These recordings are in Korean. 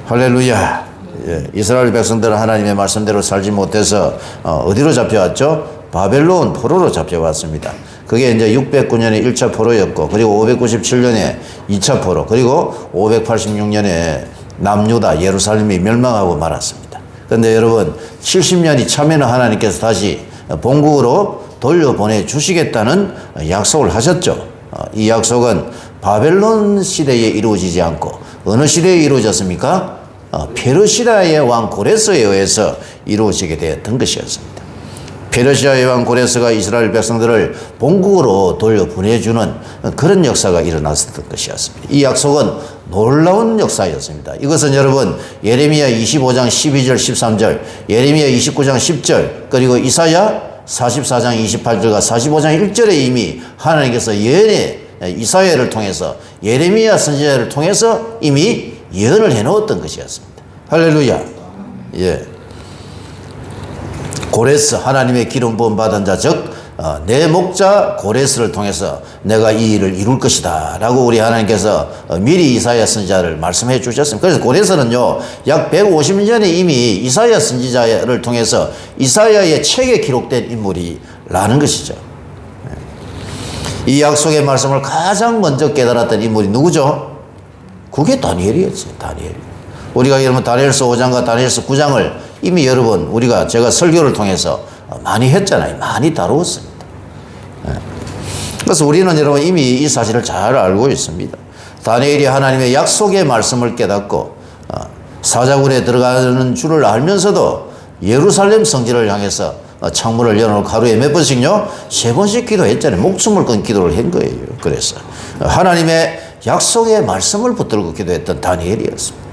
할렐루야. 예, 이스라엘 백성들은 하나님의 말씀대로 살지 못해서 어디로 잡혀왔죠? 바벨론 포로로 잡혀왔습니다. 그게 이제 609년에 1차 포로였고, 그리고 597년에 2차 포로, 그리고 586년에 남유다 예루살렘이 멸망하고 말았습니다. 그런데 여러분, 70년이 차면은 하나님께서 다시 본국으로 돌려보내 주시겠다는 약속을 하셨죠. 이 약속은 바벨론 시대에 이루어지지 않고 어느 시대에 이루어졌습니까? 페르시아의 왕 고레스에 의해서 이루어지게 되었던 것이었습니다. 페르시아의 왕 고레스가 이스라엘 백성들을 본국으로 돌려보내주는 그런 역사가 일어났었던 것이었습니다. 이 약속은 놀라운 역사였습니다. 이것은 여러분 예레미야 25장 12절 13절, 예레미야 29장 10절, 그리고 이사야 44장 28절과 45장 1절에 이미 하나님께서 이사야를 통해서, 예레미야 선지자를 통해서 이미 예언을 해놓았던 것이었습니다. 할렐루야. 예. 고레스, 하나님의 기름 부음 받은 자, 즉 내 목자 고레스를 통해서 내가 이 일을 이룰 것이다 라고 우리 하나님께서 미리 이사야 선지자를 말씀해 주셨습니다. 그래서 고레스는요 약 150년에 이미 이사야 선지자를 통해서 이사야의 책에 기록된 인물이라는 것이죠. 이 약속의 말씀을 가장 먼저 깨달았던 인물이 누구죠? 그게 다니엘이었어요. 다니엘. 우리가 여러분 다니엘서 5장과 다니엘서 9장을 이미 여러분 제가 설교를 통해서 많이 했잖아요. 많이 다루었습니다. 그래서 우리는 여러분 이미 이 사실을 잘 알고 있습니다. 다니엘이 하나님의 약속의 말씀을 깨닫고 사자굴에 들어가는 줄을 알면서도 예루살렘 성전을 향해서 창문을 열어놓고 하루에 몇 번씩요? 3번씩 기도했잖아요. 목숨을 건 기도를 한 거예요. 그래서 하나님의 약속의 말씀을 붙들고 기도했던 다니엘이었습니다.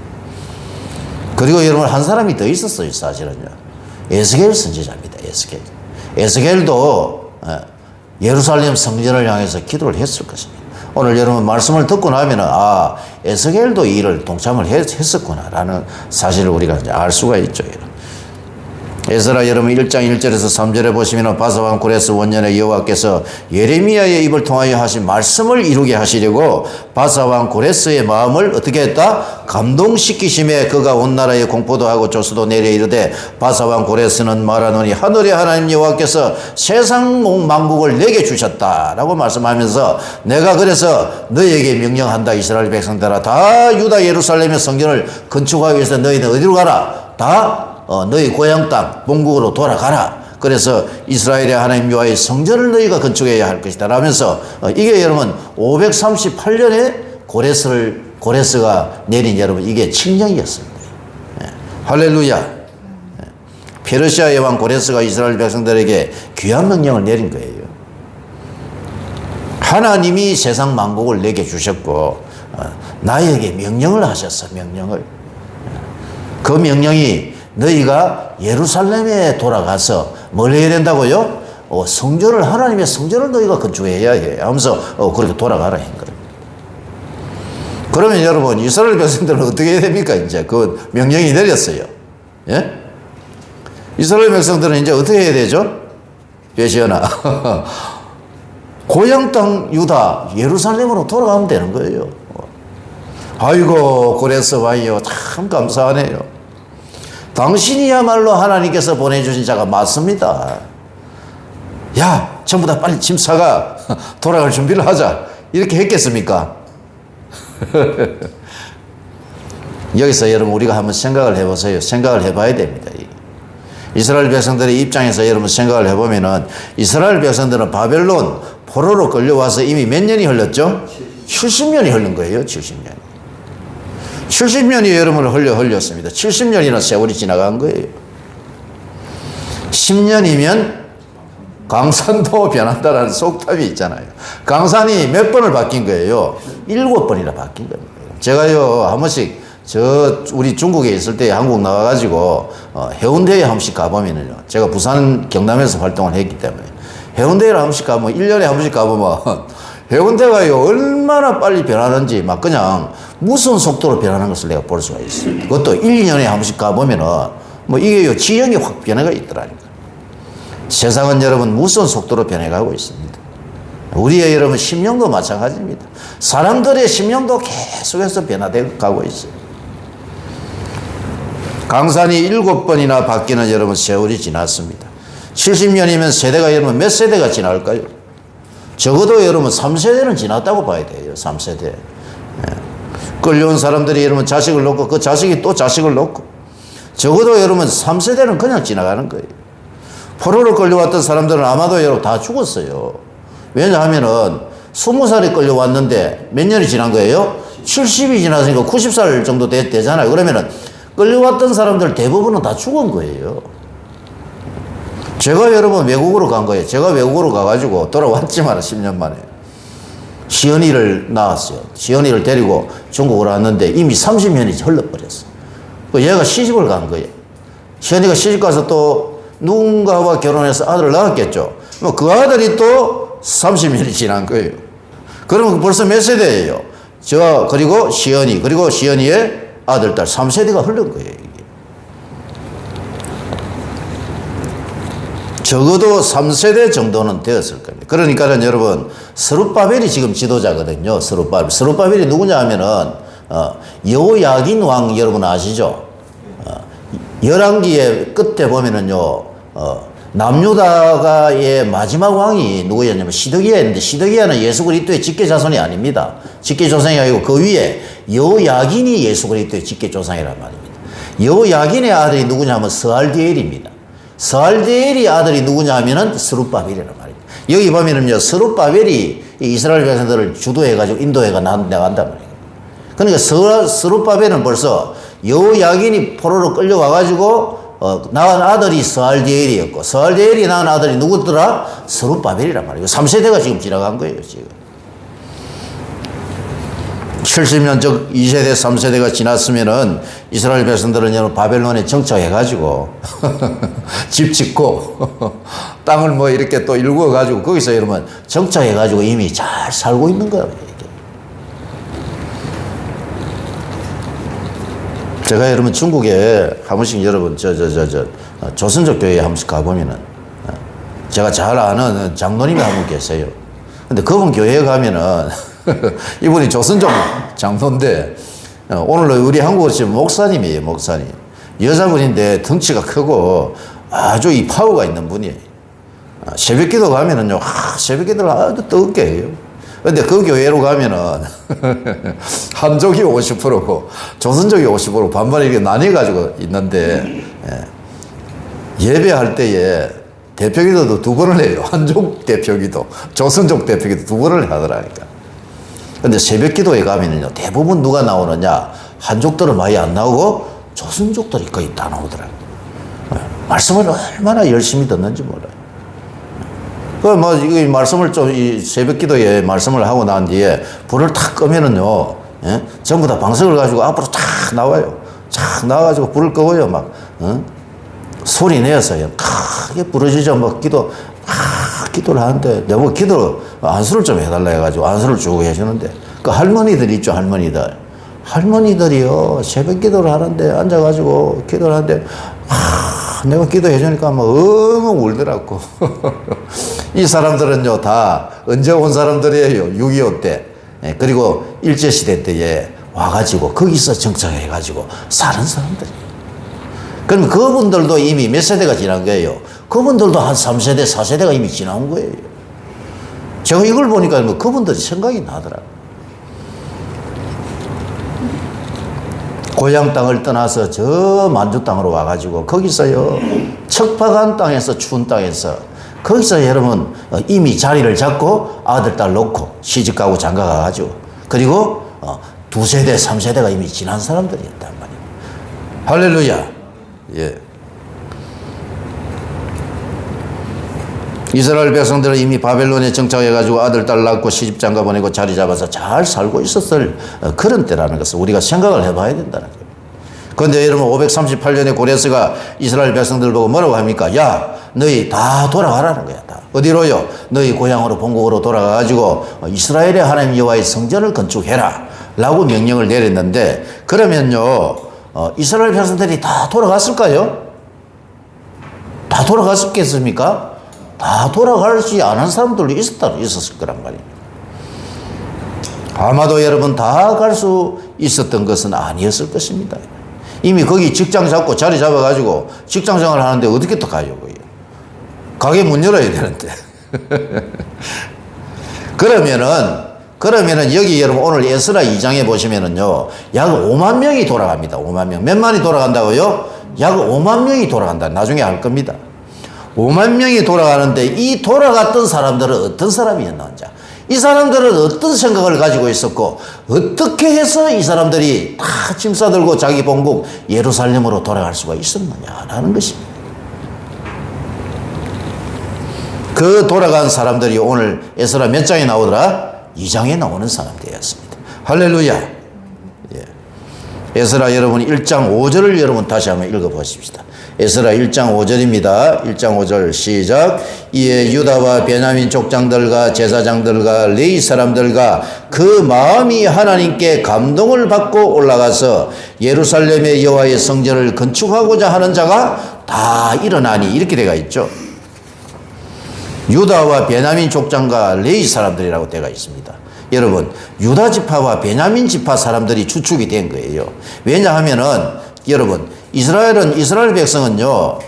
그리고 여러분 한 사람이 더 있었어요. 사실은요. 에스겔 선지자입니다. 에스겔도 예루살렘 성전을 향해서 기도를 했을 것입니다. 오늘 여러분 말씀을 듣고 나면은 에스겔도 이 일을 동참을 했었구나라는 사실을 우리가 이제 알 수가 있죠. 에스라 여러분 1장 1절에서 3절에 보시면 바사왕 고레스 원년에 여호와께서 예레미야의 입을 통하여 하신 말씀을 이루게 하시려고 바사왕 고레스의 마음을 어떻게 했다? 감동시키심에 그가 온 나라에 공포도 하고 조수도 내려 이르되 바사왕 고레스는 말하노니 하늘의 하나님 여호와께서 세상 만국을 내게 주셨다라고 말씀하면서 내가 그래서 너희에게 명령한다. 이스라엘 백성들아 다 유다 예루살렘의 성전을 건축하기 위해서 너희는 어디로 가라? 다 너희 고향 땅 본국으로 돌아가라. 그래서 이스라엘의 하나님 여호와의 성전을 너희가 건축해야 할 것이다 라면서 이게 여러분 538년에 고레스가 내린 여러분 이게 칙령이었습니다. 할렐루야. 페르시아의 왕 고레스가 이스라엘 백성들에게 귀한 명령을 내린 거예요. 하나님이 세상 만국을 내게 주셨고 나에게 명령을 하셨어. 명령을. 그 명령이 너희가 예루살렘에 돌아가서 뭘 해야 된다고요? 하나님의 성전을 너희가 건축해야 해 하면서 그렇게 돌아가라 한 거예요. 그러면 여러분 이스라엘 백성들은 어떻게 해야 됩니까? 이제 그 명령이 내렸어요. 예? 이스라엘 백성들은 이제 어떻게 해야 되죠? 예시연아 고향 땅 유다 예루살렘으로 돌아가면 되는 거예요. 아이고 고레스 왕이요 참 감사하네요. 당신이야말로 하나님께서 보내주신 자가 맞습니다. 야, 전부 다 빨리 짐 싸가 돌아갈 준비를 하자. 이렇게 했겠습니까? 여기서 여러분 우리가 한번 생각을 해보세요. 생각을 해봐야 됩니다. 이스라엘 백성들의 입장에서 여러분 생각을 해보면은 이스라엘 백성들은 바벨론 포로로 끌려와서 이미 몇 년이 흘렀죠? 70년이 흐른 거예요. 70년. 70년이 여러분을 흘렸습니다. 70년이나 세월이 지나간 거예요. 10년이면 강산도 변한다라는 속담이 있잖아요. 강산이 몇 번을 바뀐 거예요? 7번이나 바뀐 겁니다. 제가요 한 번씩 우리 중국에 있을 때 한국 나와가지고 해운대에 한 번씩 가보면요, 제가 부산 경남에서 활동을 했기 때문에 해운대를 한 번씩 가보면 1년에 한 번씩 가보면 해운대가요 얼마나 빨리 변하는지 막 그냥 무슨 속도로 변하는 것을 내가 볼 수가 있어요. 그것도 1, 2년에 한 번씩 가보면은 이게요 지형이 확 변해가 있더라니까. 세상은 여러분 무슨 속도로 변해가고 있습니다. 우리의 여러분 심령도 마찬가지입니다. 사람들의 심령도 계속해서 변화되어 가고 있어요. 강산이 7번이나 바뀌는 여러분 세월이 지났습니다. 70년이면 세대가 여러분 몇 세대가 지날까요? 적어도 여러분 3세대는 지났다고 봐야 돼요. 3세대. 끌려온 사람들이 여러분 자식을 놓고 그 자식이 또 자식을 놓고 적어도 여러분 3세대는 그냥 지나가는 거예요. 포로로 끌려왔던 사람들은 아마도 여러분 다 죽었어요. 왜냐하면은 20살에 끌려왔는데 몇 년이 지난 거예요? 70이 지났으니까 90살 정도 되잖아요. 그러면은 끌려왔던 사람들 대부분은 다 죽은 거예요. 제가 여러분 외국으로 간 거예요. 제가 외국으로 가가지고 돌아왔지만 10년 만에. 시연이를 낳았어요. 시연이를 데리고 중국으로 왔는데 이미 30년이 흘러버렸어요. 얘가 시집을 간 거예요. 시연이가 시집 가서 또 누군가와 결혼해서 아들을 낳았겠죠. 그 아들이 또 30년이 지난 거예요. 그러면 벌써 몇 세대예요? 저, 그리고 시연이, 그리고 시연이의 아들, 딸 3세대가 흐른 거예요. 이게. 적어도 3세대 정도는 되었을 겁니다. 그러니까는 여러분, 스룹바벨이 지금 지도자거든요. 스룹바벨이 누구냐 하면은, 여호야긴 왕 여러분 아시죠? 열왕기의 끝에 보면은요, 남유다가의 마지막 왕이 누구였냐면 시드기야였는데 시드기야는 예수 그리스도의 직계 자손이 아닙니다. 직계 조상이 아니고 그 위에 여호야긴이 예수 그리스도의 직계 조상이란 말입니다. 여호야긴의 아들이 누구냐 하면 스알디엘입니다. 스알디엘이 아들이 누구냐 하면은 스룹바벨이란 말입니다. 여기 보면은요, 스룹바벨이 이스라엘 백성들을 주도해가지고 인도해가 나간단 말이에요. 그러니까 스룹바벨은 벌써 여호야긴이 포로로 끌려와가지고 낳은 아들이 스알디엘이었고 스알디엘이 낳은 아들이 누구더라? 스룹바벨이란 말이에요. 3세대가 지금 지나간 거예요. 지금 70년 즉 2세대 3세대가 지났으면은 이스라엘 백성들은 바벨론에 정착해가지고 집 짓고 땅을 뭐 이렇게 또 일구어가지고 거기서 여러분 정착해가지고 이미 잘 살고 있는 거예요. 제가 여러분 중국에 한 번씩 여러분 조선족 교회에 한 번씩 가보면은 제가 잘 아는 장로님이 한 분 계세요. 근데 그분 교회에 가면은 이분이 조선족 장로인데 오늘 우리 한국으로 지금 목사님이에요. 목사님. 여자분인데 덩치가 크고 아주 이 파워가 있는 분이에요. 새벽 기도 가면은요, 새벽 기도를 아주 뜨겁게 해요. 근데 그 교회로 가면은 한족이 50%고 조선족이 50% 반반 이렇게 나뉘어가지고 있는데 예배할 때에 대표기도도 2번을 해요. 한족 대표기도, 조선족 대표기도 2번을 하더라니까. 근데 새벽 기도에 가면은요, 대부분 누가 나오느냐? 한족들은 많이 안 나오고 조선족들이 거의 다 나오더라고요. 말씀을 얼마나 열심히 듣는지 몰라요. 이 말씀을 이 새벽 기도에 말씀을 하고 난 뒤에 불을 탁 끄면은요, 전부 다 방석을 가지고 앞으로 탁 나와요. 탁 나와가지고 불을 끄고요, 소리 내서요. 크게 부르짖어, 기도를 하는데, 내가 안수를 좀 해달라 해가지고 안수를 주고 계시는데, 그 할머니들 있죠, 할머니들. 할머니들이요, 새벽 기도를 하는데, 앉아가지고 기도를 하는데, 내가 기도해주니까 엉엉 울더라고. 이 사람들은요, 다 언제 온 사람들이에요? 6.25 때. 그리고 일제시대 때에 와가지고, 거기서 정착해가지고 사는 사람들이에요. 그럼 그분들도 이미 몇 세대가 지난 거예요? 그분들도 한 3세대, 4세대가 이미 지나온 거예요. 제가 이걸 보니까 그분들이 생각이 나더라고요. 고향 땅을 떠나서 저 만주 땅으로 와가지고 거기서요, 척박한 땅에서, 추운 땅에서 거기서 여러분 이미 자리를 잡고 아들, 딸 놓고 시집 가고 장가 가가지고 그리고 2세대, 3세대가 이미 지난 사람들이었단 말이에요. 할렐루야. 예. 이스라엘 백성들은 이미 바벨론에 정착해가지고 아들, 딸 낳고 시집 장가 보내고 자리 잡아서 잘 살고 있었을 그런 때라는 것을 우리가 생각을 해봐야 된다는 거예요. 그런데 여러분 538년에 고레스가 이스라엘 백성들 보고 뭐라고 합니까? 야, 너희 다 돌아가라는 거야. 다. 어디로요? 너희 고향으로 본국으로 돌아가가지고 이스라엘의 하나님 여호와의 성전을 건축해라 라고 명령을 내렸는데, 그러면요, 이스라엘 백성들이 다 돌아갔을까요? 다 돌아갔겠습니까? 다 돌아가지 않은 사람들도 있었을 거란 말이에요. 아마도 여러분 다 갈 수 있었던 것은 아니었을 것입니다. 이미 거기 직장 잡고 자리 잡아가지고 직장 생활 하는데 어떻게 또 가요, 거기. 가게 문 열어야 되는데. 그러면은 여기 여러분 오늘 에스라 2장에 보시면은요, 약 5만 명이 돌아갑니다. 5만 명. 몇 만이 돌아간다고요? 약 5만 명이 돌아간다. 나중에 알 겁니다. 5만 명이 돌아가는데 이 돌아갔던 사람들은 어떤 사람이었는지, 이 사람들은 어떤 생각을 가지고 있었고 어떻게 해서 이 사람들이 다 짐 싸들고 자기 본국 예루살렘으로 돌아갈 수가 있었느냐라는 것입니다. 그 돌아간 사람들이 오늘 에스라 몇 장에 나오더라? 2장에 나오는 사람들이었습니다. 할렐루야. 예. 에스라 여러분 1장 5절을 여러분 다시 한번 읽어보십시다. 에스라 1장 5절입니다. 1장 5절 시작. 이에 유다와 베냐민 족장들과 제사장들과 레위 사람들과 그 마음이 하나님께 감동을 받고 올라가서 예루살렘의 여호와의 성전을 건축하고자 하는 자가 다 일어나니, 이렇게 되어 있죠. 유다와 베냐민 족장과 레위 사람들이라고 되어 있습니다. 여러분, 유다 지파와 베냐민 지파 사람들이 주축이 된 거예요. 왜냐하면은 여러분, 이스라엘 백성은요,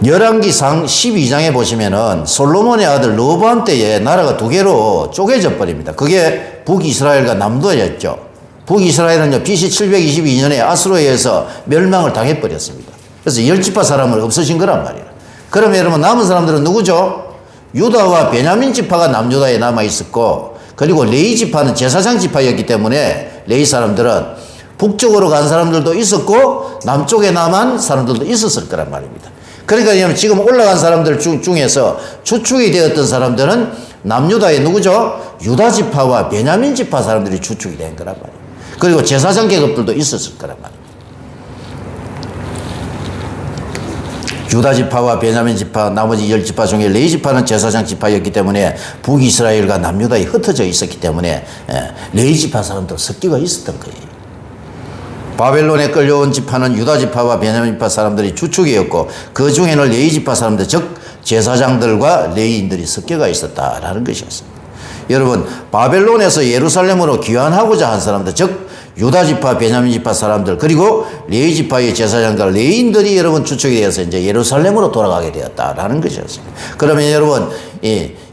열왕기상 12장에 보시면은 솔로몬의 아들 르호보암 때에 나라가 두 개로 쪼개져 버립니다. 그게 북이스라엘과 남도였죠. 북이스라엘은요, BC 722년에 아수르에 의해서 멸망을 당해버렸습니다. 그래서 열 지파 사람은 없어진 거란 말이에요. 그러면 여러분 남은 사람들은 누구죠? 유다와 베냐민 지파가 남유다에 남아 있었고, 그리고 레위 지파는 제사장 지파였기 때문에 레위 사람들은 북쪽으로 간 사람들도 있었고 남쪽에 남은 사람들도 있었을 거란 말입니다. 그러니까 지금 올라간 사람들 중에서 주축이 되었던 사람들은 남유다의 누구죠? 유다 지파와 베냐민 지파 사람들이 주축이 된 거란 말이에요. 그리고 제사장 계급들도 있었을 거란 말입니다. 유다 지파와 베냐민 지파, 나머지 10지파 중에 레위 지파는 제사장 지파였기 때문에 북이스라엘과 남유다에 흩어져 있었기 때문에 레위 지파 사람도 섞이가 있었던 거예요. 바벨론에 끌려온 지파는 유다 지파와 베냐민 지파 사람들이 주축이었고, 그 중에는 레위 지파 사람들, 즉 제사장들과 레위인들이 섞여가 있었다라는 것이었습니다. 여러분, 바벨론에서 예루살렘으로 귀환하고자 한 사람들, 즉 유다 지파, 베냐민 지파 사람들, 그리고 레위 지파의 제사장과 레위인들이 여러분 주축이 되어서 이제 예루살렘으로 돌아가게 되었다라는 것이었습니다. 그러면 여러분,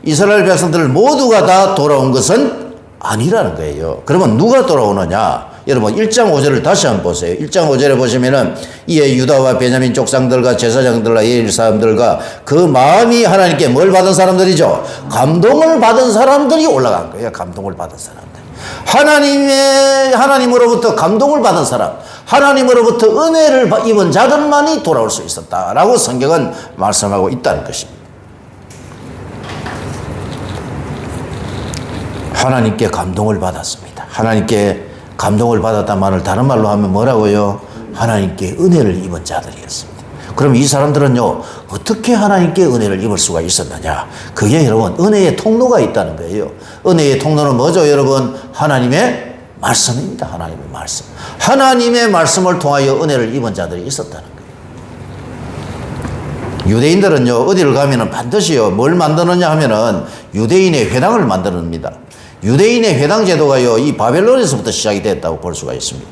이스라엘 백성들 모두가 다 돌아온 것은 아니라는 거예요. 그러면 누가 돌아오느냐? 여러분 1장 5절을 다시 한번 보세요. 1장 5절에 보시면은 이에 유다와 베냐민 족장들과 제사장들과 레위 사람들과 그 마음이 하나님께 뭘 받은 사람들이죠? 감동을 받은 사람들이 올라간 거예요. 감동을 받은 사람들. 하나님으로부터 감동을 받은 사람, 하나님으로부터 은혜를 입은 자들만이 돌아올 수 있었다라고 성경은 말씀하고 있다는 것입니다. 하나님께 감동을 받았습니다. 하나님께 감동을 받았단 말을 다른 말로 하면 뭐라고요? 하나님께 은혜를 입은 자들이었습니다. 그럼 이 사람들은요, 어떻게 하나님께 은혜를 입을 수가 있었느냐? 그게 여러분, 은혜의 통로가 있다는 거예요. 은혜의 통로는 뭐죠, 여러분? 하나님의 말씀입니다. 하나님의 말씀. 하나님의 말씀을 통하여 은혜를 입은 자들이 있었다는 거예요. 유대인들은요, 어디를 가면은 반드시요, 뭘 만드느냐 하면은 유대인의 회당을 만드는입니다. 유대인의 회당 제도가요, 이 바벨론에서부터 시작이 됐다고 볼 수가 있습니다.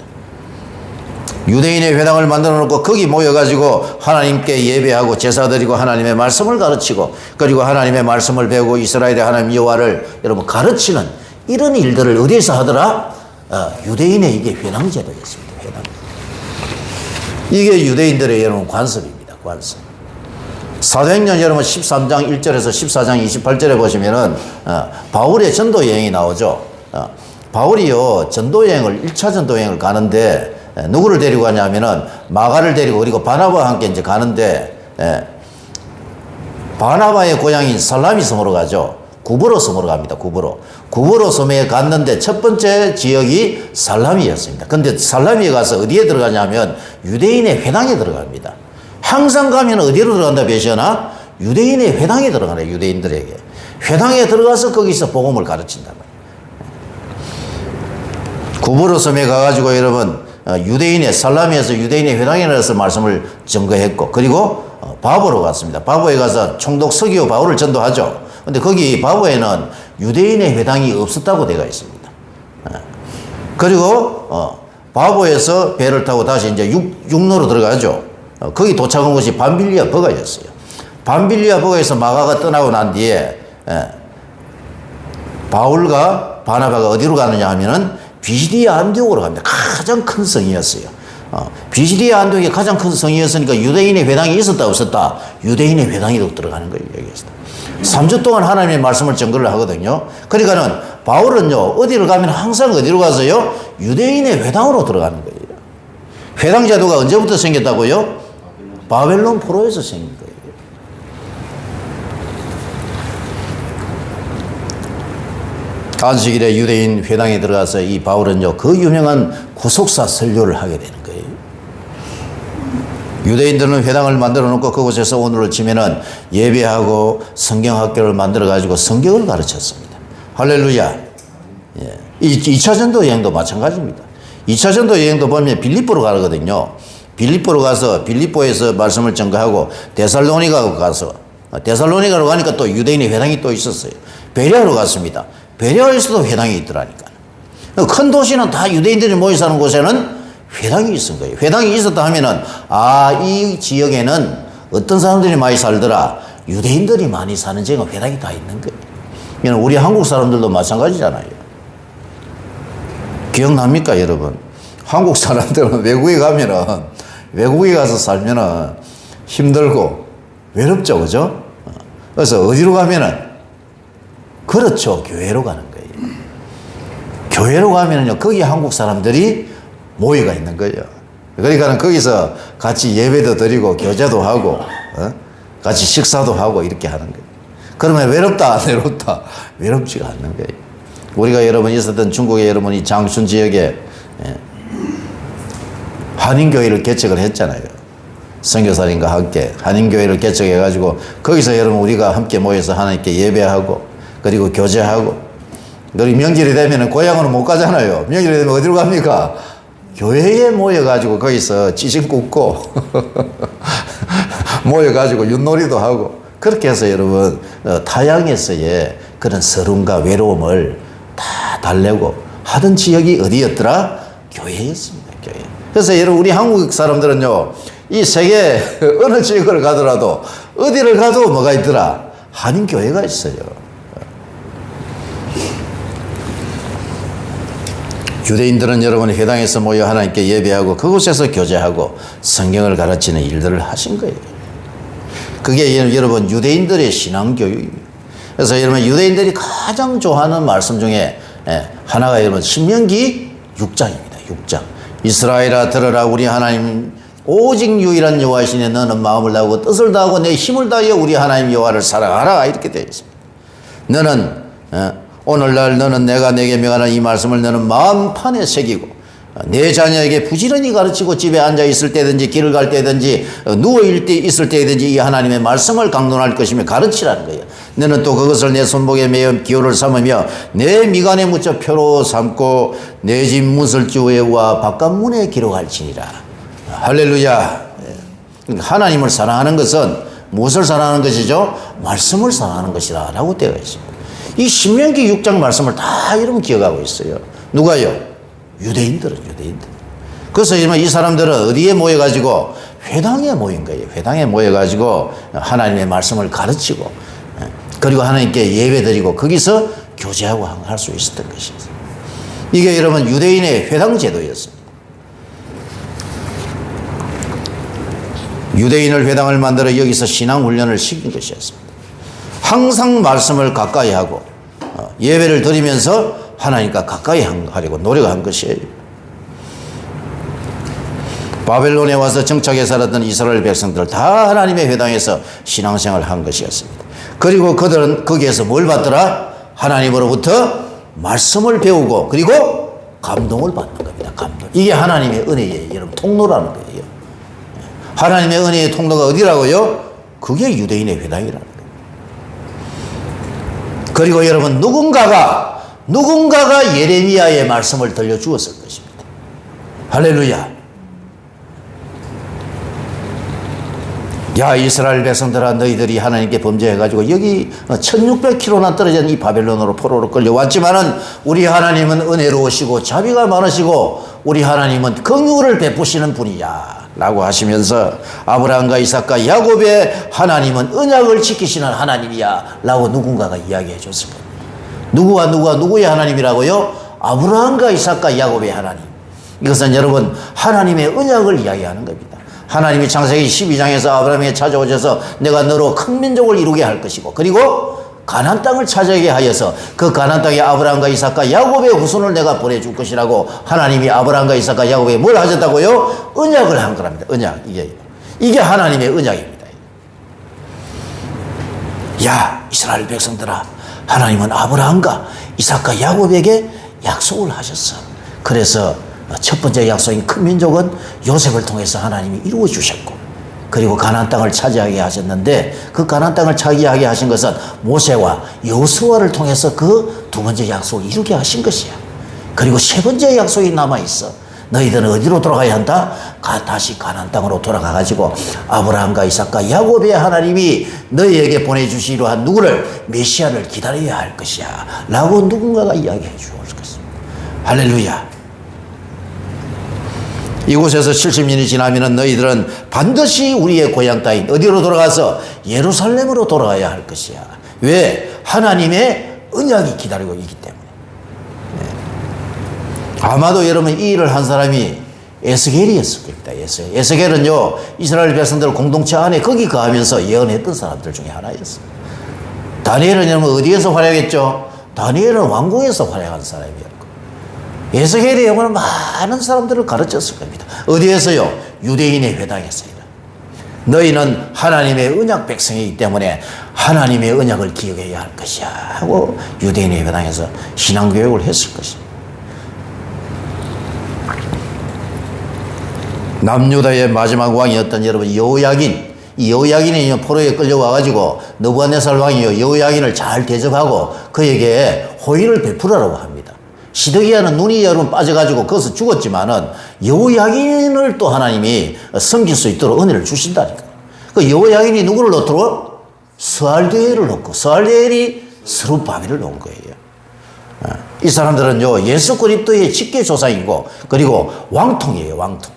유대인의 회당을 만들어 놓고 거기 모여가지고 하나님께 예배하고 제사 드리고 하나님의 말씀을 가르치고, 그리고 하나님의 말씀을 배우고 이스라엘의 하나님 여호와를 여러분 가르치는 이런 일들을 어디에서 하더라? 유대인의 이게 회당 제도였습니다. 회당. 이게 유대인들의 여러분 관습입니다. 관습. 사도행전 여러분 13장 1절에서 14장 28절에 보시면은 바울의 전도 여행이 나오죠. 바울이요, 전도 여행을 1차 전도 여행을 가는데 누구를 데리고 가냐면은 마가를 데리고, 그리고 바나바와 함께 이제 가는데 바나바의 고향인 살라미 섬으로 가죠. 구브로 섬으로 갑니다. 구브로 섬에 갔는데 첫 번째 지역이 살라미였습니다. 근데 살라미에 가서 어디에 들어가냐면 유대인의 회당에 들어갑니다. 항상 가면 어디로 들어간다 배시하나? 유대인의 회당에 들어가네. 유대인들에게 회당에 들어가서 거기서 복음을 가르친다. 구브로 섬에 가가지고 여러분 유대인의 살라미에서 유대인의 회당에 나가서 말씀을 증거했고, 그리고 바보로 갔습니다. 바보에 가서 총독 서기오 바울을 전도하죠. 근데 거기 바보에는 유대인의 회당이 없었다고 되어 있습니다. 그리고 바보에서 배를 타고 다시 이제 육로로 들어가죠. 거기 도착한 곳이 밤빌리아 버가였어요. 밤빌리아 버가에서 마가가 떠나고 난 뒤에 바울과 바나바가 어디로 가느냐 하면은 비시디아 안디옥으로 갑니다. 가장 큰 성이었어요. 비시디아 안디옥이 가장 큰 성이었으니까 유대인의 회당이 있었다 없었다? 유대인의 회당이 들어가는 거예요. 여기서 3주 동안 하나님의 말씀을 전거를 하거든요. 그러니까는 바울은요 어디를 가면 항상 어디로 가서요? 유대인의 회당으로 들어가는 거예요. 회당 제도가 언제부터 생겼다고요? 바벨론 포로에서 생긴 거예요. 안식일에 유대인 회당에 들어가서 이 바울은요 그 유명한 구속사 설교를 하게 되는 거예요. 유대인들은 회당을 만들어 놓고 그곳에서 오늘을 치면은 예배하고 성경학교를 만들어 가지고 성경을 가르쳤습니다. 할렐루야. 예. 2차 전도 여행도 마찬가지입니다. 2차 전도 여행도 보면 빌립보로 가거든요. 빌립보로 가서 빌립보에서 말씀을 전가하고 데살로니가로 가니까 또 유대인의 회당이 또 있었어요. 베레아로 갔습니다. 베레아에서도 회당이 있더라니까. 큰 도시는 다 유대인들이 모여 사는 곳에는 회당이 있은 거예요. 회당이 있었다 하면은 이 지역에는 어떤 사람들이 많이 살더라. 유대인들이 많이 사는 지역은 회당이 다 있는 거예요. 우리 한국 사람들도 마찬가지잖아요. 기억납니까, 여러분? 한국 사람들은 외국에 가서 살면은 힘들고 외롭죠, 그죠? 그래서 어디로 가면은 그렇죠, 교회로 가는 거예요. 교회로 가면은요, 거기 한국 사람들이 모여가 있는 거예요. 그러니까 거기서 같이 예배도 드리고 교제도 하고 같이 식사도 하고 이렇게 하는 거예요. 그러면 외롭다 안 외롭다? 외롭지가 않는 거예요. 우리가 여러분 있었던 중국의 여러분 이 장춘 지역에 한인교회를 개척을 했잖아요. 선교사님과 함께 한인교회를 개척해가지고 거기서 여러분 우리가 함께 모여서 하나님께 예배하고 그리고 교제하고 그리고 명절이 되면 고향으로 못 가잖아요. 명절이 되면 어디로 갑니까? 교회에 모여가지고 거기서 찌짐 굽고 모여가지고 윷놀이도 하고 그렇게 해서 여러분 타향에서의 그런 서름과 외로움을 다 달래고 하던 지역이 어디였더라? 교회였습니다. 교회. 그래서 여러분 우리 한국 사람들은요 이 세계 어느 지역을 가더라도 어디를 가도 뭐가 있더라? 한인교회가 있어요. 유대인들은 여러분 회당에서 모여 하나님께 예배하고 그곳에서 교제하고 성경을 가르치는 일들을 하신 거예요. 그게 여러분 유대인들의 신앙교육입니다. 그래서 여러분 유대인들이 가장 좋아하는 말씀 중에 하나가 여러분 신명기 6장입니다. 6장. 이스라엘아 들으라 우리 하나님 오직 유일한 여호와시네 너는 마음을 다하고 뜻을 다하고 내 힘을 다하여 우리 하나님 여호와를 사랑하라 이렇게 되어 있습니다. 너는 오늘날 너는 내가 내게 명하는 이 말씀을 너는 마음판에 새기고 내 자녀에게 부지런히 가르치고 집에 앉아 있을 때든지 길을 갈 때든지 누워 있을 때든지 이 하나님의 말씀을 강론할 것이며 가르치라는 거예요. 너는 또 그것을 내 손목에 매어 기호를 삼으며 내 미간에 묻혀 표로 삼고 내 집 문설주와 바깥문에 기록할지니라. 할렐루야. 하나님을 사랑하는 것은 무엇을 사랑하는 것이죠? 말씀을 사랑하는 것이다 라고 되어 있습니다. 이 신명기 6장 말씀을 다 여러분 기억하고 있어요. 누가요? 유대인들은. 그래서 이 사람들은 어디에 모여가지고 회당에 모인 거예요. 회당에 모여가지고 하나님의 말씀을 가르치고 그리고 하나님께 예배드리고 거기서 교제하고 할 수 있었던 것이죠. 이게 여러분 유대인의 회당 제도였습니다. 유대인을 회당을 만들어 여기서 신앙 훈련을 시킨 것이었습니다. 항상 말씀을 가까이 하고 예배를 드리면서 하나님과 가까이 하려고 노력한 것이에요. 바벨론에 와서 정착해 살았던 이스라엘 백성들 다 하나님의 회당에서 신앙생활을 한 것이었습니다. 그리고 그들은 거기에서 뭘 받더라? 하나님으로부터 말씀을 배우고 그리고 감동을 받는 겁니다. 감동. 이게 하나님의 은혜의 여러분 통로라는 거예요. 하나님의 은혜의 통로가 어디라고요? 그게 유대인의 회당이라는 거예요. 그리고 여러분 누군가가 예레미야의 말씀을 들려주었을 것입니다. 할렐루야. 야, 이스라엘 백성들아, 너희들이 하나님께 범죄해가지고 여기 1600km나 떨어진 이 바벨론으로 포로로 끌려왔지만은 우리 하나님은 은혜로우시고 자비가 많으시고 우리 하나님은 긍휼을 베푸시는 분이야 라고 하시면서 아브라함과 이삭과 야곱의 하나님은 언약을 지키시는 하나님이야 라고 누군가가 이야기해 줬을 겁니다. 누구의 하나님이라고요? 아브라함과 이삭과 야곱의 하나님. 이것은 여러분 하나님의 언약을 이야기하는 겁니다. 하나님이 창세기 12장에서 아브라함에게 찾아오셔서 내가 너로 큰 민족을 이루게 할 것이고 그리고 가나안 땅을 차지하게 하여서 그 가나안 땅에 아브라함과 이삭과 야곱의 후손을 내가 보내줄 것이라고 하나님이 아브라함과 이삭과 야곱에게 뭘 하셨다고요? 언약을 한 거랍니다. 언약. 이게 하나님의 언약입니다. 야, 이스라엘 백성들아, 하나님은 아브라함과 이삭과 야곱에게 약속을 하셨어. 그래서 첫 번째 약속인 큰 민족은 요셉을 통해서 하나님이 이루어 주셨고 그리고 가나안 땅을 차지하게 하셨는데 그 가나안 땅을 차지하게 하신 것은 모세와 여호수아를 통해서 그 두 번째 약속을 이루게 하신 것이야. 그리고 세 번째 약속이 남아있어. 너희들은 어디로 돌아가야 한다? 다시 가나안 땅으로 돌아가가지고 아브라함과 이삭과 야곱의 하나님이 너희에게 보내주시려 한 누구를? 메시아를 기다려야 할 것이야 라고 누군가가 이야기해 주었을 것입니다. 할렐루야. 이곳에서 70년이 지나면 너희들은 반드시 우리의 고향 땅인 어디로 돌아가서 예루살렘으로 돌아가야 할 것이야. 왜? 하나님의 언약이 기다리고 있기 때문에. 아마도 여러분 이 일을 한 사람이 에스겔이었을 겁니다. 에스겔은요 이스라엘 백성들 공동체 안에 거기 거하면서 예언했던 사람들 중에 하나였어요. 다니엘은 여러분 어디에서 활약했죠? 다니엘은 왕궁에서 활약한 사람이었고 에스겔의 영혼은 많은 사람들을 가르쳤을 겁니다. 어디에서요? 유대인의 회당에서요. 너희는 하나님의 언약 백성이기 때문에 하나님의 언약을 기억해야 할 것이야 하고 유대인의 회당에서 신앙교육을 했을 것입니다. 남유다의 마지막 왕이었던 여러분 여호야긴, 이 여호야긴이 포로에 끌려와가지고 느부갓네살 왕이 여호야긴을 잘 대접하고 그에게 호의를 베풀으라고 합니다. 시드기야는 눈이 여러분 빠져가지고 거기서 죽었지만은 여호야긴을 또 하나님이 섬길 수 있도록 은혜를 주신다니까. 그 여호야긴이 누구를 넣도록? 스알디엘을 넣고 스알디엘이 스룹바벨을 넣은 거예요. 이 사람들은요 예수 그리스도의 직계 조상이고 그리고 왕통이에요. 왕통.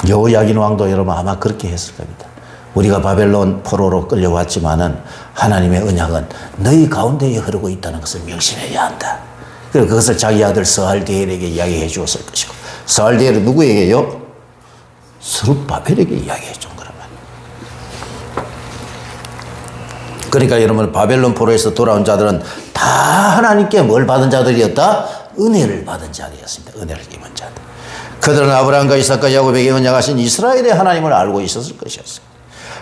여호야긴 왕도 여러분 아마 그렇게 했을 겁니다. 우리가 바벨론 포로로 끌려왔지만은 하나님의 언약은 너희 가운데에 흐르고 있다는 것을 명심해야 한다. 그리고 그것을 자기 아들 스알디엘에게 이야기해 주었을 것이고 스알디엘은 누구에게요? 스룹바벨에게 이야기해 준 거란 말이에요. 그러니까 여러분 바벨론 포로에서 돌아온 자들은 다 하나님께 뭘 받은 자들이었다? 은혜를 받은 자들이었습니다. 은혜를 입은 자들. 그들은 아브라함과 이삭과 야곱에게 언약하신 이스라엘의 하나님을 알고 있었을 것이었어요.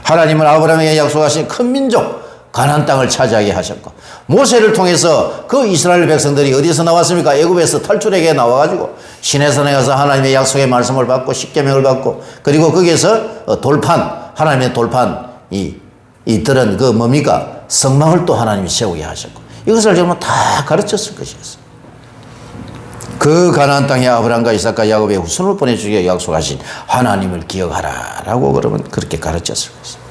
하나님은 아브라함에게 약속하신 큰 민족 가나안 땅을 차지하게 하셨고 모세를 통해서 그 이스라엘 백성들이 어디서 나왔습니까? 애굽에서 탈출하게 나와가지고 시내산에 가서 하나님의 약속의 말씀을 받고 십계명을 받고 그리고 거기에서 돌판 하나님의 돌판이 있더런 그 뭡니까? 성막을 또 하나님이 세우게 하셨고 이것을 정말 다 가르쳤을 것이었어요. 그 가나안 땅에 아브라함과 이삭과 야곱의 후손을 보내주기에 약속하신 하나님을 기억하라 라고 그러면 그렇게 가르쳤을 것입니다.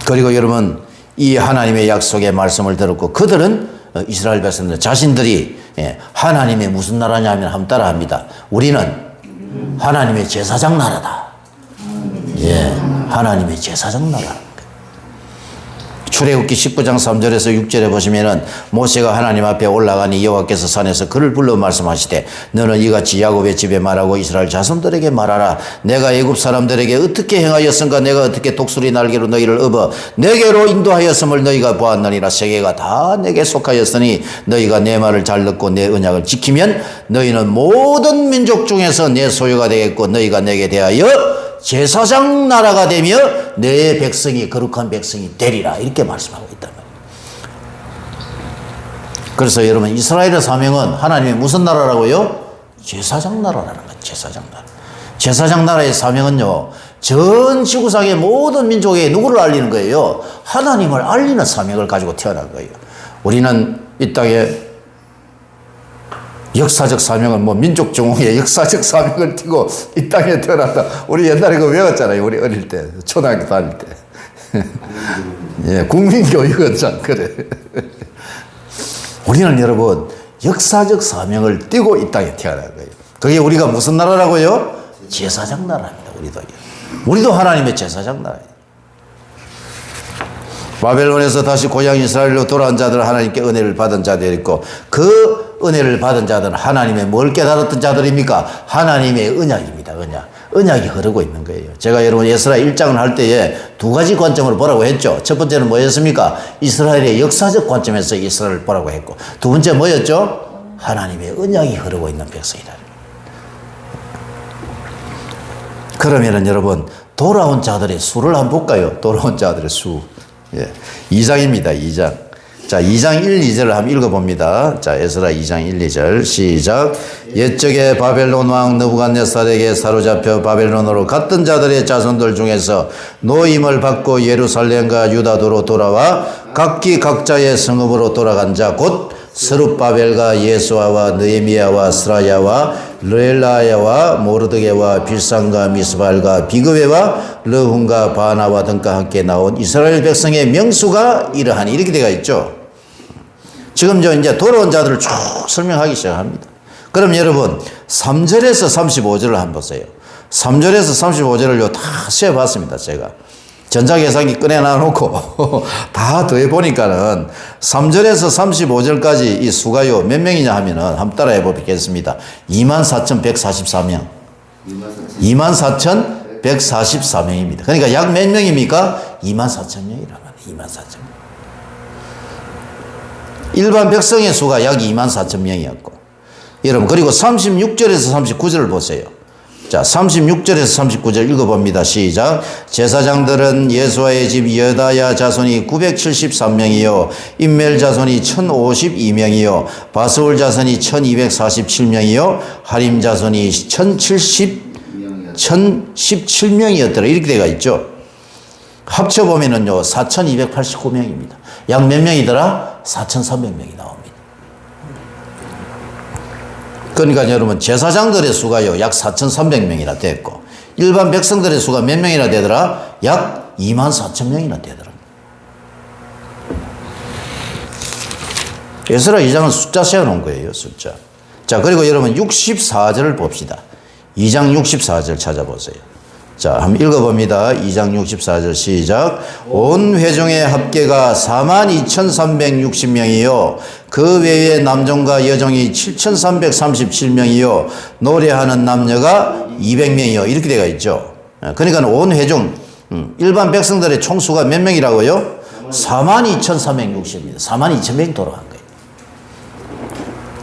그리고 여러분 이 하나님의 약속의 말씀을 들었고 그들은 이스라엘 백성들 자신들이 하나님의 무슨 나라냐 하면 한번 따라합니다. 우리는 하나님의 제사장 나라다. 하나님의 제사장 나라. 출애굽기 19장 3절에서 6절에 보시면은 모세가 하나님 앞에 올라가니 여호와께서 산에서 그를 불러 말씀하시되 너는 이같이 야곱의 집에 말하고 이스라엘 자손들에게 말하라. 내가 애굽 사람들에게 어떻게 행하였은가 내가 어떻게 독수리 날개로 너희를 업어 내게로 인도하였음을 너희가 보았느니라. 세계가 다 내게 속하였으니 너희가 내 말을 잘 듣고 내 언약을 지키면 너희는 모든 민족 중에서 내 소유가 되겠고 너희가 내게 대하여 제사장 나라가 되며 내 백성이 거룩한 백성이 되리라 이렇게 말씀하고 있단 말이에요. 그래서 여러분 이스라엘의 사명은 하나님의 무슨 나라라고요? 제사장 나라라는 거예요. 제사장 나라. 제사장 나라의 사명은요 전 지구상의 모든 민족에 누구를 알리는 거예요? 하나님을 알리는 사명을 가지고 태어난 거예요. 우리는 이 땅에 역사적 사명은 뭐 민족 정홍의 역사적 사명을 띠고 이 땅에 태어났다. 우리 옛날에 그거 외웠잖아요. 우리 어릴 때, 초등학교 다닐 때. 예, 국민교육은 참 그래. 우리는 여러분 역사적 사명을 띠고 이 땅에 태어난 거예요. 그게 우리가 무슨 나라라고요? 제사장 나라입니다. 우리도 하나님의 제사장 나라예요. 바벨론에서 다시 고향 이스라엘로 돌아온 자들은 하나님께 은혜를 받은 자들이 있고, 그 은혜를 받은 자들은 하나님의 뭘 깨달았던 자들입니까? 하나님의 언약입니다. 언약이 흐르고 있는 거예요. 제가 여러분 에스라 1장을 할 때에 두 가지 관점으로 보라고 했죠. 첫 번째는 뭐였습니까? 이스라엘의 역사적 관점에서 이스라엘을 보라고 했고, 두 번째 뭐였죠? 하나님의 언약이 흐르고 있는 백성이다. 그러면은 여러분 돌아온 자들의 수를 한번 볼까요? 돌아온 자들의 수. 예. 2장입니다. 2장. 자, 2장 1, 2절을 한번 읽어봅니다. 자, 에스라 2장 1, 2절 시작. 옛적에 바벨론 왕 느부갓네살에게 사로잡혀 바벨론으로 갔던 자들의 자손들 중에서 노임을 받고 예루살렘과 유다도로 돌아와 각기 각자의 성읍으로 돌아간 자 곧 스룹바벨과 예수아와 느헤미야와 스라야와 르엘라야와 모르드게와 빌산과 미스발과 비그웨와 르훈과 바나와 등과 함께 나온 이스라엘 백성의 명수가 이러하니, 이렇게 되어 있죠. 지금 이제 돌아온 자들을 쭉 설명하기 시작합니다. 그럼 여러분 3절에서 35절을 한번 보세요. 3절에서 35절을 다 세어봤습니다. 제가 전자계산기 꺼내 놔놓고 다 더해보니까는 3절에서 35절까지 이 수가요 몇 명이냐 하면은 한번 따라해 보겠습니다. 24,144명. 24,144명입니다. 그러니까 약 몇 명입니까? 24,000명이란 말이에요. 24,000명. 일반 백성의 수가 약 24,000명이었고, 여러분 그리고 36절에서 39절을 보세요. 자, 36절에서 39절 읽어봅니다. 시작. 제사장들은 예수아의 집 여다야 자손이 973명이요 임멜 자손이 1052명이요 바스울 자손이 1247명이요 하림 자손이 1017명이었더라. 이렇게 되어 있죠. 합쳐보면은요 4289명입니다. 약 몇 명이더라? 4300명이 나옵니다. 그러니까 여러분 제사장들의 수가요 약 4300명이나 됐고, 일반 백성들의 수가 몇 명이나 되더라? 약 24,000명이나 되더라. 에스라 2장은 숫자 세워놓은 거예요. 숫자. 자, 그리고 여러분 64절을 봅시다. 2장 64절 찾아보세요. 자, 한번 읽어봅니다. 2장 64절 시작. 온 회중의 합계가 42,360명이요 그 외에 남종과 여종이 7,337명이요 노래하는 남녀가 200명이요 이렇게 되어 있죠. 그러니까 온 회중 일반 백성들의 총수가 몇 명이라고요? 42,360입니다. 42,000명이 돌아간 거예요.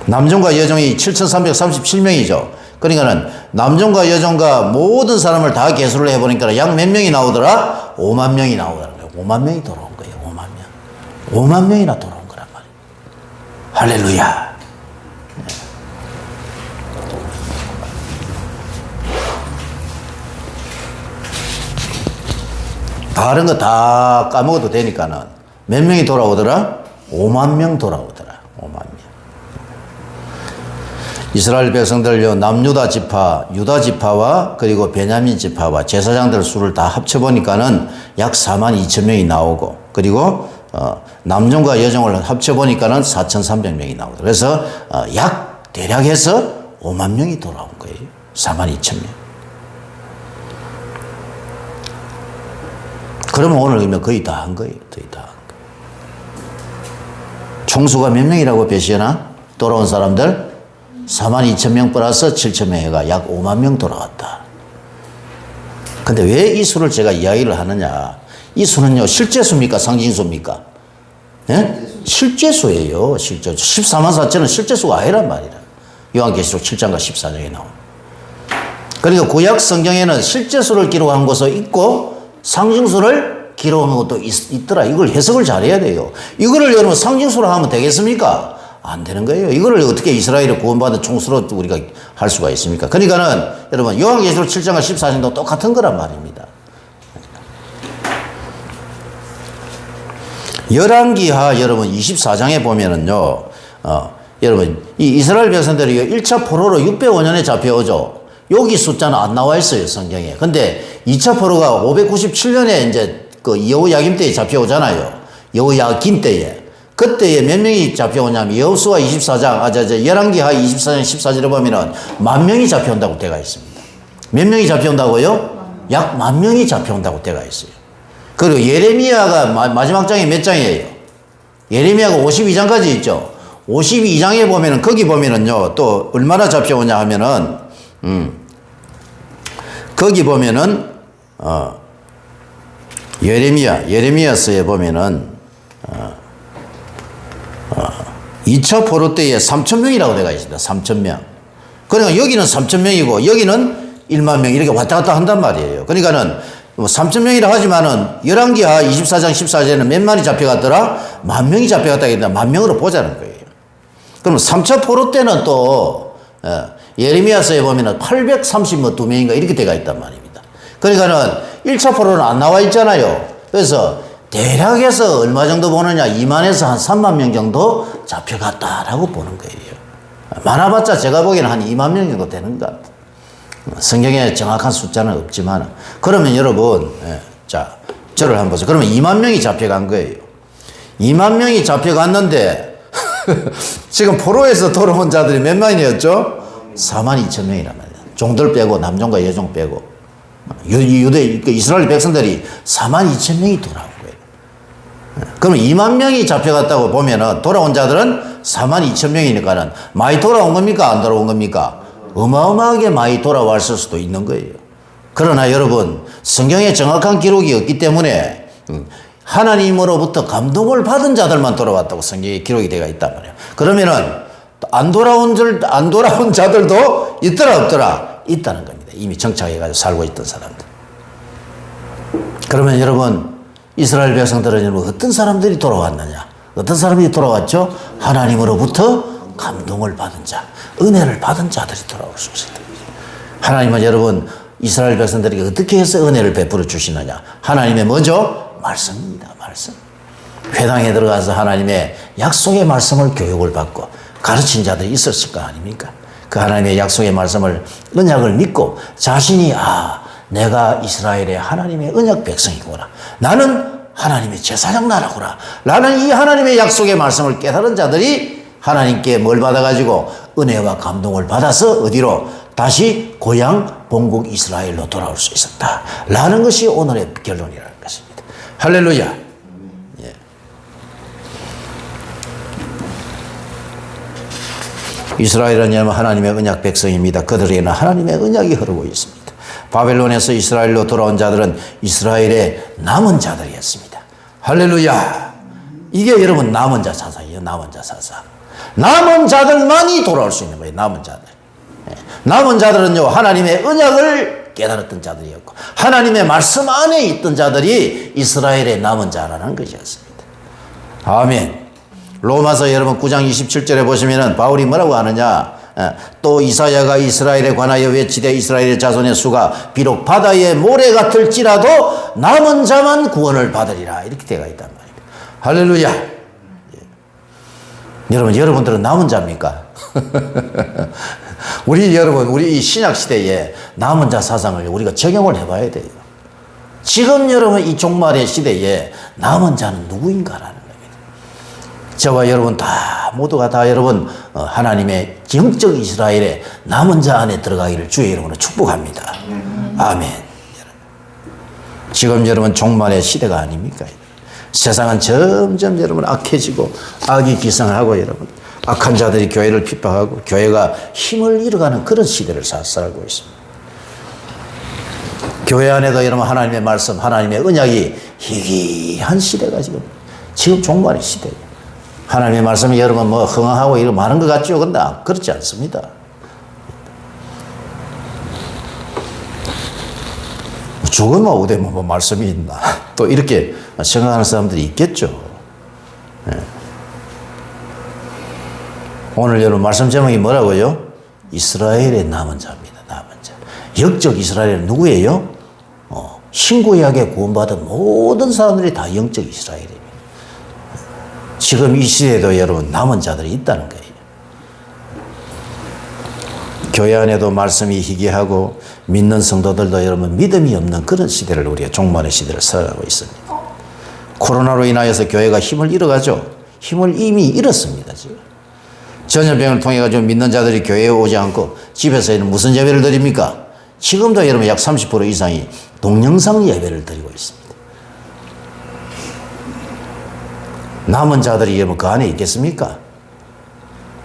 남종과 여종이 7,337명이죠. 그러니까는 남종과 여종과 모든 사람을 다 계수를 해보니까 약 몇 명이 나오더라? 5만 명이 나오더라는 거예요. 5만 명이 돌아온 거예요. 5만 명. 5만 명이나 돌아온 거란 말이에요. 할렐루야. 다른 거 다 까먹어도 되니까는 몇 명이 돌아오더라? 5만 명 돌아오더라. 5만 명. 이스라엘 백성들요 남유다 지파, 유다 지파와 그리고 베냐민 지파와 제사장들 수를 다 합쳐보니까는 약 42,000명이 나오고, 그리고 남종과 여종을 합쳐보니까는 4,300명이 나오고, 그래서 약 대략 해서 5만 명이 돌아온 거예요. 42,000명. 그러면 오늘 거의 다 한 거예요. 거의 다 한 거예요. 총수가 몇 명이라고 배시하나? 돌아온 사람들? 42,000명 플러스 7,000명이가 약 5만 명 돌아갔다. 근데 왜 이 수를 제가 이야기를 하느냐? 이 수는요, 실제수입니까? 상징수입니까? 예? 실제수예요. 실제수. 14만 4천은 실제수가 아니란 말이라. 요한계시록 7장과 14장에 나온. 그러니까 구약 성경에는 실제수를 기록한 것도 있고 상징수를 기록한 것도 있더라. 이걸 해석을 잘해야 돼요. 이거를 여러분 상징수로 하면 되겠습니까? 안 되는 거예요. 이거를 어떻게 이스라엘을 구원받은 총수로 우리가 할 수가 있습니까? 그러니까는 여러분 요한계시록 7장과 14장도 똑같은 거란 말입니다. 열왕기하 여러분 24장에 보면은요, 여러분, 이 이스라엘 백성들이 1차 포로로 605년에 잡혀오죠. 여기 숫자는 안 나와 있어요, 성경에. 근데 2차 포로가 597년에 이제 그 여호야김 때에 잡혀오잖아요. 여호야긴 때에. 그때에 몇 명이 잡혀오냐면 여호수아 24장, 열왕기하 24장 14절에 보면은 10,000명이 잡혀온다고 되어 있습니다. 몇 명이 잡혀온다고요? 약 10,000명이 잡혀온다고 되어 있어요. 그리고 예레미야가 마지막 장이 몇 장이에요? 예레미야가 52장까지 있죠. 52장에 보면은, 거기 보면은요, 또 얼마나 잡혀오냐 하면은, 거기 보면은, 예레미야서에 보면은, 2차 포로 때에 3,000명이라고 되어 있습니다. 3,000명. 그러니까 여기는 3,000명이고, 여기는 10,000명, 이렇게 왔다 갔다 한단 말이에요. 그러니까는, 3,000명이라 하지만은, 열왕기하 24장 14절에는 몇 만이 잡혀갔더라? 10,000명이 잡혀갔다 했다. 10,000명으로 보자는 거예요. 그럼 3차 포로 때는 또, 예레미야서에 보면은 832명인가 이렇게 되어 있단 말입니다. 그러니까는 1차 포로는 안 나와 있잖아요. 그래서 대략해서 얼마 정도 보느냐, 2만에서 한 3만 명 정도 잡혀갔다라고 보는 거예요. 많아봤자 제가 보기에는 한 2만 명 정도 되는 것 같아요. 성경에 정확한 숫자는 없지만, 그러면 여러분, 자, 저를 한번 보세요. 그러면 2만 명이 잡혀간 거예요. 2만 명이 잡혀갔는데, 지금 포로에서 돌아온 자들이 몇 만이었죠? 42,000명이란 말이에요. 종들 빼고, 남종과 여종 빼고. 이스라엘 백성들이 42,000명이 돌아온 거예요. 그럼 2만 명이 잡혀갔다고 보면은, 돌아온 자들은 42,000명이니까는 많이 돌아온 겁니까? 안 돌아온 겁니까? 어마어마하게 많이 돌아왔을 수도 있는 거예요. 그러나 여러분, 성경에 정확한 기록이 없기 때문에, 하나님으로부터 감동을 받은 자들만 돌아왔다고 성경에 기록이 되어 있단 말이에요. 그러면은, 안 돌아온 자들도 있더라, 없더라? 있다는 겁니다. 이미 정착해가지고 살고 있던 사람들. 그러면 여러분, 이스라엘 백성들은 여러분, 어떤 사람들이 돌아왔느냐? 어떤 사람이 돌아왔죠? 하나님으로부터 감동을 받은 자, 은혜를 받은 자들이 돌아올 수 있습니다. 하나님은 여러분, 이스라엘 백성들에게 어떻게 해서 은혜를 베풀어 주시느냐? 하나님의 뭐죠? 말씀입니다. 말씀. 회당에 들어가서 하나님의 약속의 말씀을 교육을 받고 가르친 자들이 있었을 거 아닙니까? 그 하나님의 약속의 말씀을, 언약을 믿고 자신이, 내가 이스라엘의 하나님의 언약 백성이구나. 나는 하나님의 제사장 나라구나. 나는 이 하나님의 약속의 말씀을 깨달은 자들이 하나님께 뭘 받아가지고 은혜와 감동을 받아서 어디로? 다시 고향 본국 이스라엘로 돌아올 수 있었다. 라는 것이 오늘의 결론이라는 것입니다. 할렐루야. 예. 이스라엘은 여러분 하나님의 언약 백성입니다. 그들에게는 하나님의 언약이 흐르고 있습니다. 바벨론에서 이스라엘로 돌아온 자들은 이스라엘의 남은 자들이었습니다. 할렐루야. 이게 여러분 남은 자 사상이에요. 남은 자 사상. 남은 자들만이 돌아올 수 있는 거예요. 남은 자들. 남은 자들은요, 하나님의 언약을 깨달았던 자들이었고, 하나님의 말씀 안에 있던 자들이 이스라엘의 남은 자라는 것이었습니다. 아멘. 로마서 여러분 9장 27절에 보시면은 바울이 뭐라고 하느냐? 또 이사야가 이스라엘에 관하여 외치되 이스라엘의 자손의 수가 비록 바다의 모래 같을지라도 남은 자만 구원을 받으리라. 이렇게 되어 있단 말입니다. 할렐루야. 여러분들은 남은 자입니까? 우리 이 신약 시대에 남은 자 사상을 우리가 적용을 해봐야 돼요. 지금 여러분 이 종말의 시대에 남은 자는 누구인가라는 겁니다. 저와 여러분 모두가 다 여러분 하나님의 영적 이스라엘의 남은 자 안에 들어가기를 주의 이름으로 축복합니다. 아멘. 지금 여러분 종말의 시대가 아닙니까? 세상은 점점 여러분 악해지고 악이 기승하고 여러분 악한 자들이 교회를 핍박하고 교회가 힘을 잃어가는 그런 시대를 살고 있습니다. 교회 안에도 여러분 하나님의 말씀, 하나님의 언약이 희귀한 시대가 지금 종말의 시대예요. 하나님의 말씀이 여러분 흥황하고 이런 많은 것 같죠? 근데 그렇지 않습니다. 죽으면 어디 말씀이 있나? 또 이렇게 생각하는 사람들이 있겠죠. 네. 오늘 여러분 말씀 제목이 뭐라고요? 이스라엘의 남은 자입니다. 남은 자. 영적 이스라엘은 누구예요? 신구약에 구원받은 모든 사람들이 다 영적 이스라엘입니다. 지금 이 시대에도 여러분 남은 자들이 있다는 거예요. 교회 안에도 말씀이 희귀하고 믿는 성도들도 여러분 믿음이 없는 그런 시대를 우리가 종말의 시대를 살아가고 있습니다. 코로나로 인하여서 교회가 힘을 잃어가죠. 힘을 이미 잃었습니다. 지금 전염병을 통해 가지고 믿는 자들이 교회에 오지 않고 집에서는 무슨 예배를 드립니까? 지금도 여러분 약 30% 이상이 동영상 예배를 드리고 있습니다. 남은 자들이 여러분 그 안에 있겠습니까?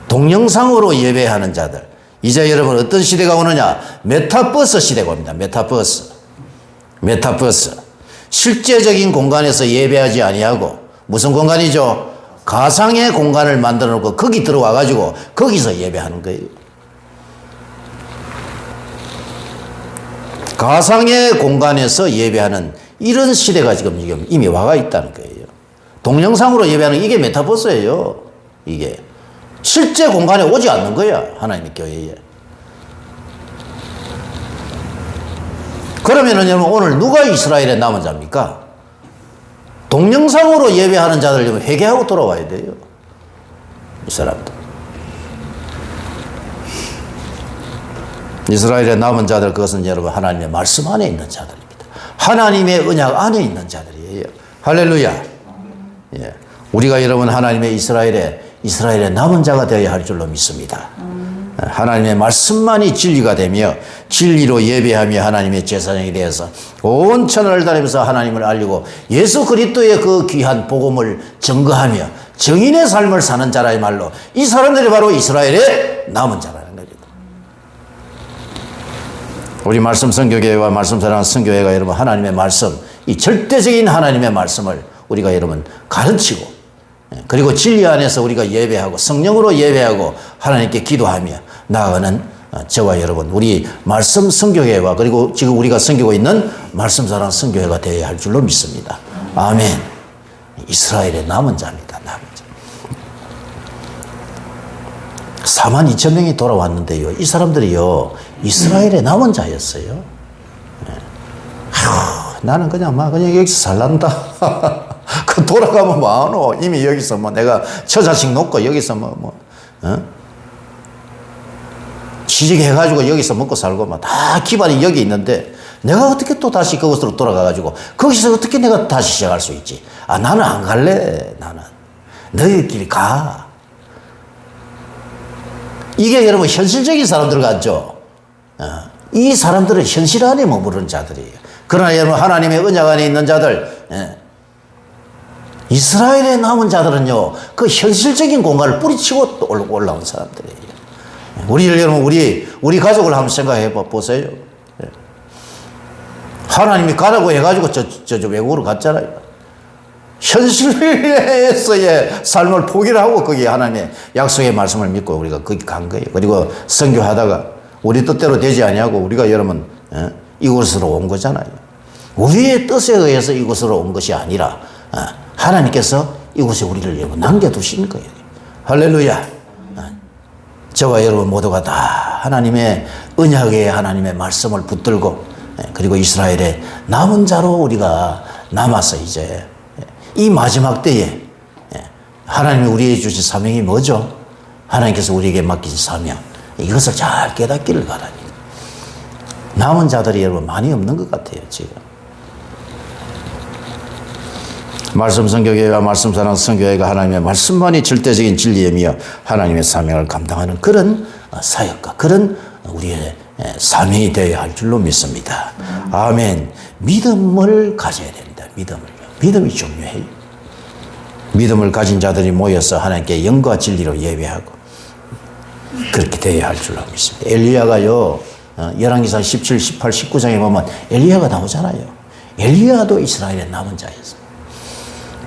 동영상으로 예배하는 자들. 이제 여러분 어떤 시대가 오느냐? 메타버스 시대가 옵니다. 메타버스. 실제적인 공간에서 예배하지 아니하고 무슨 공간이죠? 가상의 공간을 만들어 놓고 거기 들어와 가지고 거기서 예배하는 거예요. 가상의 공간에서 예배하는 이런 시대가 지금 이미 와가 있다는 거예요. 동영상으로 예배하는 이게 메타버스예요. 이게 실제 공간에 오지 않는 거야. 하나님의 교회에. 그러면은 여러분 오늘 누가 이스라엘의 남은 자입니까? 동영상으로 예배하는 자들 회개하고 돌아와야 돼요. 이 사람들. 이스라엘의 남은 자들 그것은 여러분 하나님의 말씀 안에 있는 자들입니다. 하나님의 언약 안에 있는 자들이에요. 할렐루야. 예. 우리가 여러분 하나님의 이스라엘의 남은 자가 되어야 할 줄로 믿습니다. 하나님의 말씀만이 진리가 되며 진리로 예배하며 하나님의 제사장이 되어서 온 천하를 다니면서 하나님을 알리고 예수 그리스도의 그 귀한 복음을 증거하며 정인의 삶을 사는 자라의 말로 이 사람들이 바로 이스라엘의 남은 자라는 겁니다. 우리 말씀 선교교회와 말씀 사랑하는 선교회가 여러분 하나님의 말씀, 이 절대적인 하나님의 말씀을 우리가 여러분 가르치고 그리고 진리 안에서 우리가 예배하고 성령으로 예배하고 하나님께 기도하며 나아가는 저와 여러분 우리 말씀 선교회와 그리고 지금 우리가 섬기고 있는 말씀 사랑 선교회가 되어야 할 줄로 믿습니다. 아멘. 이스라엘의 남은 자입니다. 남은 자. 42,000명이 돌아왔는데요. 이 사람들이요 이스라엘의 남은 자였어요. 나는 그냥 여기서 살란다. 그 돌아가면 뭐하노? 이미 여기서 내가 처자식 놓고 여기서 취직해가지고 여기서 먹고 살고 다 기반이 여기 있는데 내가 어떻게 또 다시 그곳으로 돌아가가지고 거기서 어떻게 내가 다시 시작할 수 있지? 나는 안 갈래. 나는 너희들끼리 가. 이게 여러분 현실적인 사람들 같죠? 이 사람들은 현실 안에 머무르는 자들이에요. 그러나 여러분 하나님의 언약 안에 있는 자들, 이스라엘의 남은 자들은요 그 현실적인 공간을 뿌리치고 또 올라온 사람들이에요. 여러분 우리 가족을 한번 생각해 보세요. 하나님이 가라고 해가지고 저 외국으로 갔잖아요. 현실에서의 삶을 포기를 하고 거기 하나님의 약속의 말씀을 믿고 우리가 거기 간 거예요. 그리고 선교하다가 우리 뜻대로 되지 아니하고 우리가 여러분 이곳으로 온 거잖아요. 우리의 뜻에 의해서 이곳으로 온 것이 아니라 하나님께서 이곳에 우리를 여러분 남겨두신 거예요. 할렐루야. 저와 여러분 모두가 다 하나님의 언약의 하나님의 말씀을 붙들고 그리고 이스라엘의 남은 자로 우리가 남아서 이제 이 마지막 때에 하나님이 우리에게 주신 사명이 뭐죠? 하나님께서 우리에게 맡기신 사명, 이것을 잘 깨닫기를 바랍니다. 남은 자들이 여러분 많이 없는 것 같아요 지금. 말씀 선교회와 말씀 사랑 선교회가 하나님의 말씀만이 절대적인 진리이며 하나님의 사명을 감당하는 그런 사역과 그런 우리의 사명이 되어야 할 줄로 믿습니다. 아멘. 믿음을 가져야 됩니다. 믿음이 중요해요. 믿음을 가진 자들이 모여서 하나님께 영과 진리로 예배하고 그렇게 되어야 할 줄로 믿습니다. 엘리야가요 열왕기상 17, 18, 19장에 보면 엘리야가 나오잖아요. 엘리야도 이스라엘의 남은 자였어요.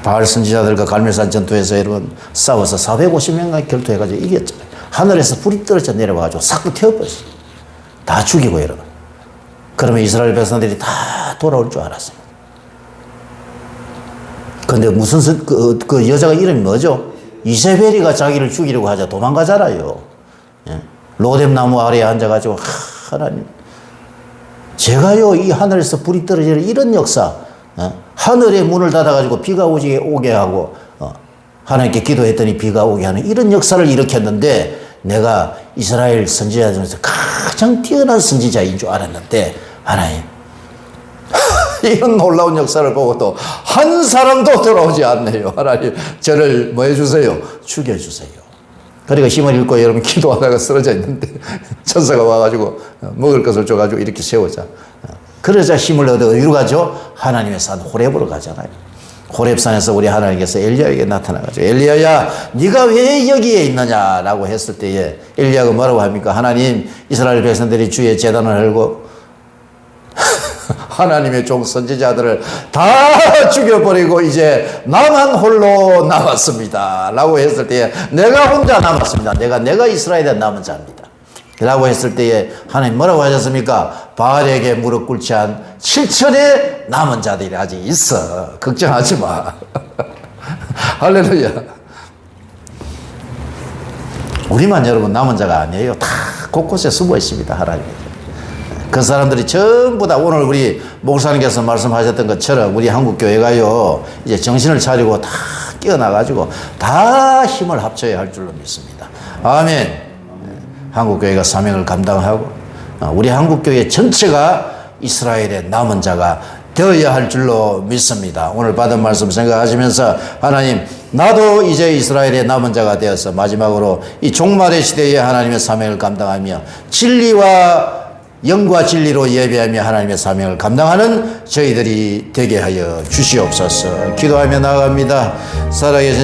바알 선지자들과 갈멜산 전투에서 여러분 싸워서 450명간 결투해가지고 이겼잖아요. 하늘에서 불이 떨어져 내려와가지고 싹 태워버렸어요. 다 죽이고 여러분. 그러면 이스라엘 백성들이 다 돌아올 줄 알았어요. 근데 무슨 그 여자가 이름이 뭐죠? 이세벨이가 자기를 죽이려고 하자 도망가잖아요. 로뎀 나무 아래에 앉아가지고 하나님 제가요 이 하늘에서 불이 떨어지는 이런 역사, 하늘의 문을 닫아가지고 비가 오게 하고 하나님께 기도했더니 비가 오게 하는 이런 역사를 일으켰는데 내가 이스라엘 선지자 중에서 가장 뛰어난 선지자인 줄 알았는데 하나님 이런 놀라운 역사를 보고도 한 사람도 돌아오지 않네요. 하나님 저를 뭐 해주세요? 죽여주세요. 그리고 힘을 잃고 여러분 기도하다가 쓰러져 있는데 천사가 와가지고 먹을 것을 줘가지고 이렇게 세우자. 그러자 힘을 얻어 어디로 가죠? 하나님의 산 호렙으로 가잖아요. 호렙산에서 우리 하나님께서 엘리야에게 나타나가지고 엘리야야 네가 왜 여기에 있느냐라고 했을 때에 엘리야가 뭐라고 합니까? 하나님 이스라엘 백성들이 주의 제단을 헐고 하나님의 종 선지자들을 다 죽여버리고 이제 나만 홀로 남았습니다 라고 했을 때에 내가 혼자 남았습니다. 내가 이스라엘의 남은 자입니다 라고 했을 때에 하나님 뭐라고 하셨습니까? 바알에게 무릎 꿇지 않 7천의 남은 자들이 아직 있어. 걱정하지 마. 할렐루야. 우리만 여러분 남은 자가 아니에요. 다 곳곳에 숨어 있습니다. 하나님. 그 사람들이 전부 다 오늘 우리 목사님께서 말씀하셨던 것처럼 우리 한국교회가요 이제 정신을 차리고 다 깨어나가지고 다 힘을 합쳐야 할 줄로 믿습니다. 아멘. 한국교회가 사명을 감당하고 우리 한국교회 전체가 이스라엘의 남은 자가 되어야 할 줄로 믿습니다. 오늘 받은 말씀 생각하시면서 하나님 나도 이제 이스라엘의 남은 자가 되어서 마지막으로 이 종말의 시대에 하나님의 사명을 감당하며 진리와 영과 진리로 예배하며 하나님의 사명을 감당하는 저희들이 되게 하여 주시옵소서. 기도하며 나아갑니다. 살아계신